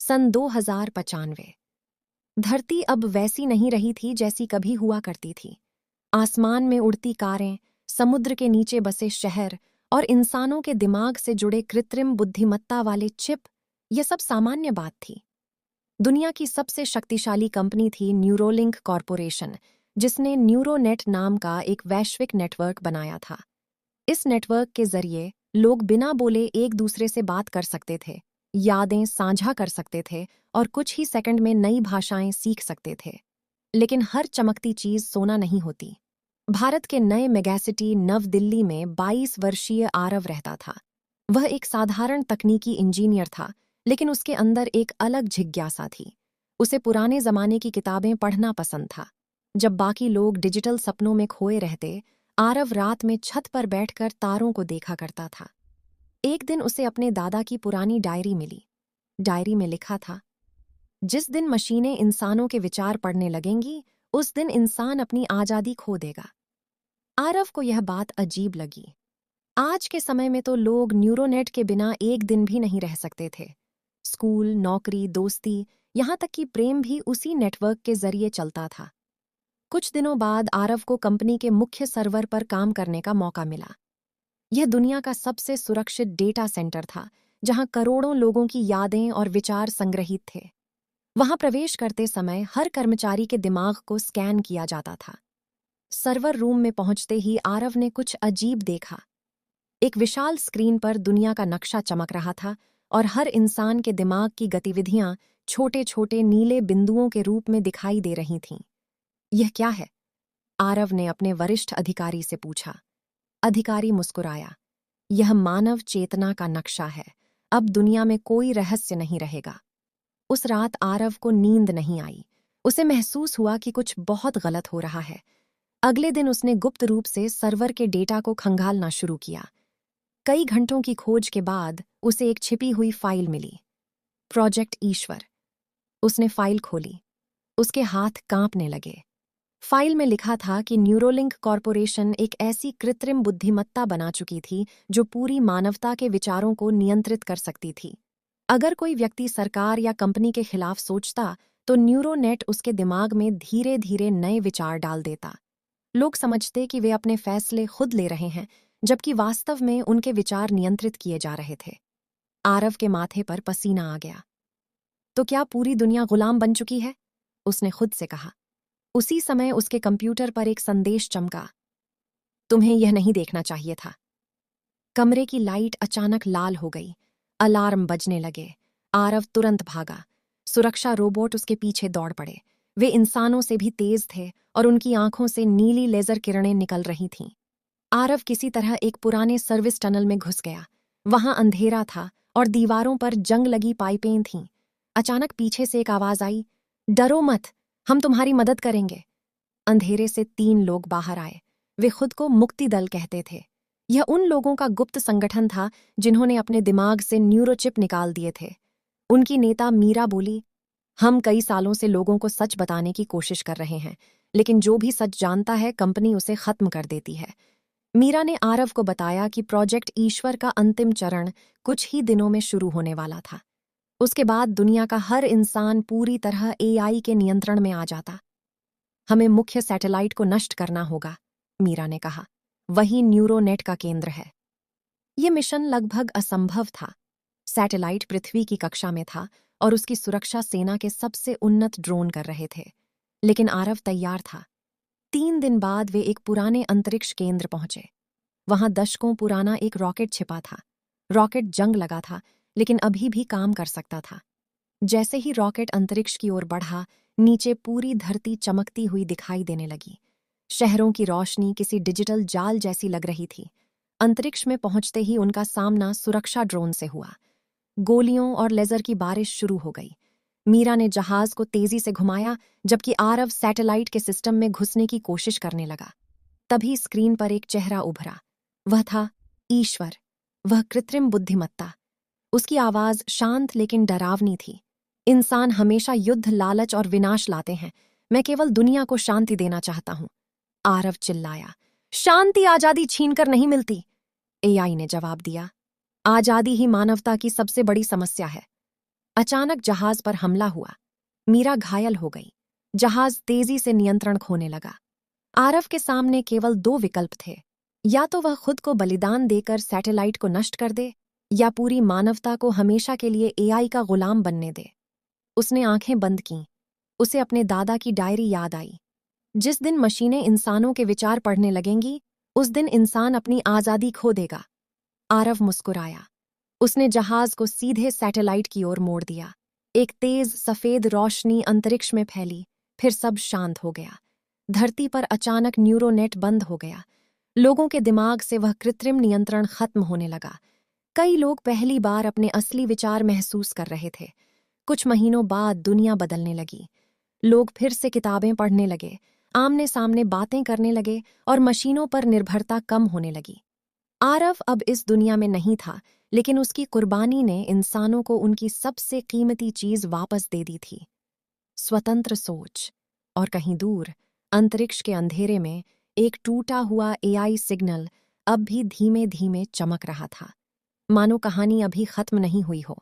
सन 2095। धरती अब वैसी नहीं रही थी जैसी कभी हुआ करती थी। आसमान में उड़ती कारें, समुद्र के नीचे बसे शहर और इंसानों के दिमाग से जुड़े कृत्रिम बुद्धिमत्ता वाले चिप, यह सब सामान्य बात थी। दुनिया की सबसे शक्तिशाली कंपनी थी न्यूरोलिंक कॉरपोरेशन, जिसने न्यूरोनेट नाम का एक वैश्विक नेटवर्क बनाया था। इस नेटवर्क के जरिए लोग बिना बोले एक दूसरे से बात कर सकते थे, यादें साझा कर सकते थे और कुछ ही सेकंड में नई भाषाएं सीख सकते थे। लेकिन हर चमकती चीज सोना नहीं होती। भारत के नए मेगासिटी नव दिल्ली में 22 वर्षीय आरव रहता था। वह एक साधारण तकनीकी इंजीनियर था, लेकिन उसके अंदर एक अलग जिज्ञासा थी। उसे पुराने जमाने की किताबें पढ़ना पसंद था। जब बाकी लोग डिजिटल सपनों में खोए रहते, आरव रात में छत पर बैठकर तारों को देखा करता था। एक दिन उसे अपने दादा की पुरानी डायरी मिली। डायरी में लिखा था, जिस दिन मशीनें इंसानों के विचार पढ़ने लगेंगी, उस दिन इंसान अपनी आजादी खो देगा। आरव को यह बात अजीब लगी। आज के समय में तो लोग न्यूरोनेट के बिना एक दिन भी नहीं रह सकते थे। स्कूल, नौकरी, दोस्ती, यहाँ तक कि प्रेम भी उसी नेटवर्क के जरिए चलता था। कुछ दिनों बाद आरव को कंपनी के मुख्य सर्वर पर काम करने का मौका मिला। यह दुनिया का सबसे सुरक्षित डेटा सेंटर था, जहां करोड़ों लोगों की यादें और विचार संग्रहित थे। वहां प्रवेश करते समय हर कर्मचारी के दिमाग को स्कैन किया जाता था। सर्वर रूम में पहुंचते ही आरव ने कुछ अजीब देखा। एक विशाल स्क्रीन पर दुनिया का नक्शा चमक रहा था और हर इंसान के दिमाग की गतिविधियां छोटे छोटे नीले बिंदुओं के रूप में दिखाई दे रही थीं। यह क्या है? आरव ने अपने वरिष्ठ अधिकारी से पूछा। अधिकारी मुस्कुराया। यह मानव चेतना का नक्शा है। अब दुनिया में कोई रहस्य नहीं रहेगा। उस रात आरव को नींद नहीं आई। उसे महसूस हुआ कि कुछ बहुत गलत हो रहा है। अगले दिन उसने गुप्त रूप से सर्वर के डेटा को खंगालना शुरू किया। कई घंटों की खोज के बाद उसे एक छिपी हुई फाइल मिली। प्रोजेक्ट ईश्वर। उसने फाइल खोली। उसके हाथ कांपने लगे। फाइल में लिखा था कि न्यूरोलिंक कॉरपोरेशन एक ऐसी कृत्रिम बुद्धिमत्ता बना चुकी थी जो पूरी मानवता के विचारों को नियंत्रित कर सकती थी। अगर कोई व्यक्ति सरकार या कंपनी के खिलाफ सोचता, तो न्यूरोनेट उसके दिमाग में धीरे धीरे नए विचार डाल देता। लोग समझते कि वे अपने फैसले खुद ले रहे हैं, जबकि वास्तव में उनके विचार नियंत्रित किए जा रहे थे। आरव के माथे पर पसीना आ गया। तो क्या पूरी दुनिया गुलाम बन चुकी है? उसने खुद से कहा। उसी समय उसके कंप्यूटर पर एक संदेश चमका। तुम्हें यह नहीं देखना चाहिए था। कमरे की लाइट अचानक लाल हो गई। अलार्म बजने लगे। आरव तुरंत भागा। सुरक्षा रोबोट उसके पीछे दौड़ पड़े। वे इंसानों से भी तेज थे और उनकी आंखों से नीली लेजर किरणें निकल रही थीं। आरव किसी तरह एक पुराने सर्विस टनल में घुस गया। वहां अंधेरा था और दीवारों पर जंग लगी पाइपें थीं। अचानक पीछे से एक आवाज आई, डरो मत, हम तुम्हारी मदद करेंगे। अंधेरे से 3 लोग बाहर आए। वे खुद को मुक्ति दल कहते थे। यह उन लोगों का गुप्त संगठन था जिन्होंने अपने दिमाग से न्यूरोचिप निकाल दिए थे। उनकी नेता मीरा बोली, हम कई सालों से लोगों को सच बताने की कोशिश कर रहे हैं, लेकिन जो भी सच जानता है कंपनी उसे खत्म कर देती है। मीरा ने आरव को बताया कि प्रोजेक्ट ईश्वर का अंतिम चरण कुछ ही दिनों में शुरू होने वाला था। उसके बाद दुनिया का हर इंसान पूरी तरह एआई के नियंत्रण में आ जाता। हमें मुख्य सैटेलाइट को नष्ट करना होगा, मीरा ने कहा। वही न्यूरोनेट का केंद्र है। यह मिशन लगभग असंभव था। सैटेलाइट पृथ्वी की कक्षा में था और उसकी सुरक्षा सेना के सबसे उन्नत ड्रोन कर रहे थे। लेकिन आरव तैयार था। 3 दिन बाद वे एक पुराने अंतरिक्ष केंद्र पहुंचे। वहां दशकों पुराना एक रॉकेट छिपा था। रॉकेट जंग लगा था, लेकिन अभी भी काम कर सकता था। जैसे ही रॉकेट अंतरिक्ष की ओर बढ़ा, नीचे पूरी धरती चमकती हुई दिखाई देने लगी। शहरों की रोशनी किसी डिजिटल जाल जैसी लग रही थी। अंतरिक्ष में पहुंचते ही उनका सामना सुरक्षा ड्रोन से हुआ। गोलियों और लेजर की बारिश शुरू हो गई। मीरा ने जहाज को तेजी से घुमाया, जबकि आरव सैटेलाइट के सिस्टम में घुसने की कोशिश करने लगा। तभी स्क्रीन पर एक चेहरा उभरा। वह था ईश्वर, वह कृत्रिम बुद्धिमत्ता। उसकी आवाज शांत लेकिन डरावनी थी। इंसान हमेशा युद्ध, लालच और विनाश लाते हैं। मैं केवल दुनिया को शांति देना चाहता हूं। आरव चिल्लाया। शांति आजादी छीनकर नहीं मिलती, एआई ने जवाब दिया। आजादी ही मानवता की सबसे बड़ी समस्या है। अचानक जहाज पर हमला हुआ। मीरा घायल हो गई। जहाज तेजी से नियंत्रण खोने लगा। आरव के सामने केवल दो विकल्प थे। या तो वह खुद को बलिदान देकर सैटेलाइट को नष्ट कर दे, या पूरी मानवता को हमेशा के लिए एआई का गुलाम बनने दे। उसने आंखें बंद कीं। उसे अपने दादा की डायरी याद आई। जिस दिन मशीनें इंसानों के विचार पढ़ने लगेंगी, उस दिन इंसान अपनी आज़ादी खो देगा। आरव मुस्कुराया। उसने जहाज को सीधे सैटेलाइट की ओर मोड़ दिया। एक तेज सफेद रोशनी अंतरिक्ष में फैली, फिर सब शांत हो गया। धरती पर अचानक न्यूरोनेट बंद हो गया। लोगों के दिमाग से वह कृत्रिम नियंत्रण खत्म होने लगा। कई लोग पहली बार अपने असली विचार महसूस कर रहे थे। कुछ महीनों बाद दुनिया बदलने लगी। लोग फिर से किताबें पढ़ने लगे, आमने सामने बातें करने लगे और मशीनों पर निर्भरता कम होने लगी। आरव अब इस दुनिया में नहीं था, लेकिन उसकी कुर्बानी ने इंसानों को उनकी सबसे कीमती चीज वापस दे दी थी, स्वतंत्र सोच। और कहीं दूर अंतरिक्ष के अंधेरे में एक टूटा हुआ एआई सिग्नल अब भी धीमे धीमे चमक रहा था, मानो कहानी अभी खत्म नहीं हुई हो।